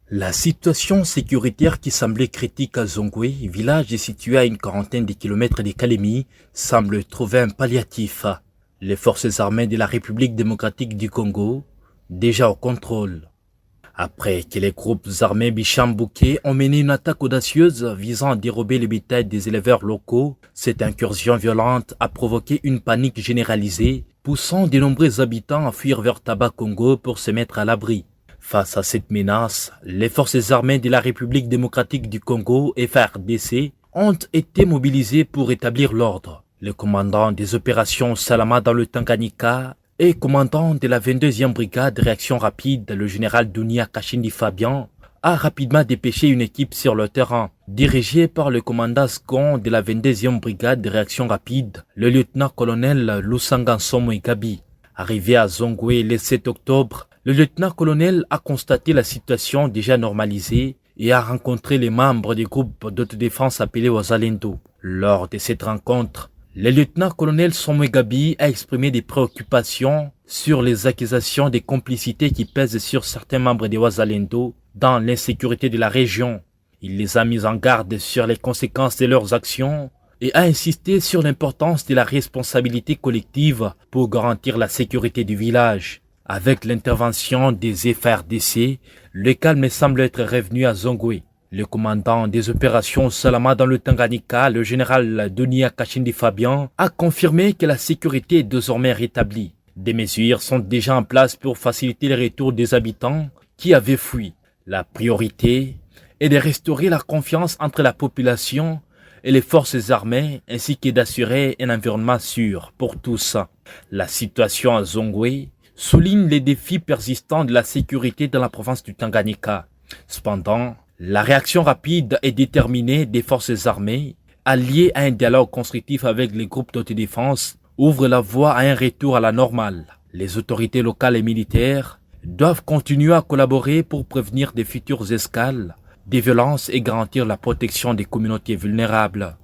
La situation sécuritaire qui semblait critique à Zongwe, village situé à une quarantaine de kilomètres de Kalemi, semble trouver un palliatif. Les forces armées de la République démocratique du Congo, déjà au contrôle. Après que les groupes armés Bicham-Bouquet ont mené une attaque audacieuse visant à dérober le bétail des éleveurs locaux, cette incursion violente a provoqué une panique généralisée, poussant de nombreux habitants à fuir vers Taba Congo pour se mettre à l'abri. Face à cette menace, les forces armées de la République démocratique du Congo, FARDC, ont été mobilisées pour établir l'ordre. Le commandant des opérations Salama dans le Tanganyika et commandant de la 22e brigade de réaction rapide, le général Dunia Kashindi Fabian, a rapidement dépêché une équipe sur le terrain, dirigée par le commandant second de la 22e brigade de réaction rapide, le lieutenant-colonel Lusanga Nsomo Igabi. Arrivé à Zongwe le 7 octobre, le lieutenant-colonel a constaté la situation déjà normalisée et a rencontré les membres du groupe d'autodéfense appelé Wazalendo. Lors de cette rencontre, le lieutenant-colonel Nsomo Igabi a exprimé des préoccupations sur les accusations de complicité qui pèsent sur certains membres de Wazalendo dans l'insécurité de la région. Il les a mis en garde sur les conséquences de leurs actions et a insisté sur l'importance de la responsabilité collective pour garantir la sécurité du village. Avec l'intervention des FARDC, le calme semble être revenu à Zongwe. Le commandant des opérations Salama dans le Tanganyika, le général Dunia Kashindi Fabian, a confirmé que la sécurité est désormais rétablie. Des mesures sont déjà en place pour faciliter le retour des habitants qui avaient fui. La priorité est de restaurer la confiance entre la population et les forces armées, ainsi que d'assurer un environnement sûr pour tous. La situation à Zongwe souligne les défis persistants de la sécurité dans la province du Tanganyika. Cependant, la réaction rapide et déterminée des forces armées, alliée à un dialogue constructif avec les groupes d'autodéfense, ouvre la voie à un retour à la normale. Les autorités locales et militaires doivent continuer à collaborer pour prévenir des futures escales, des violences et garantir la protection des communautés vulnérables.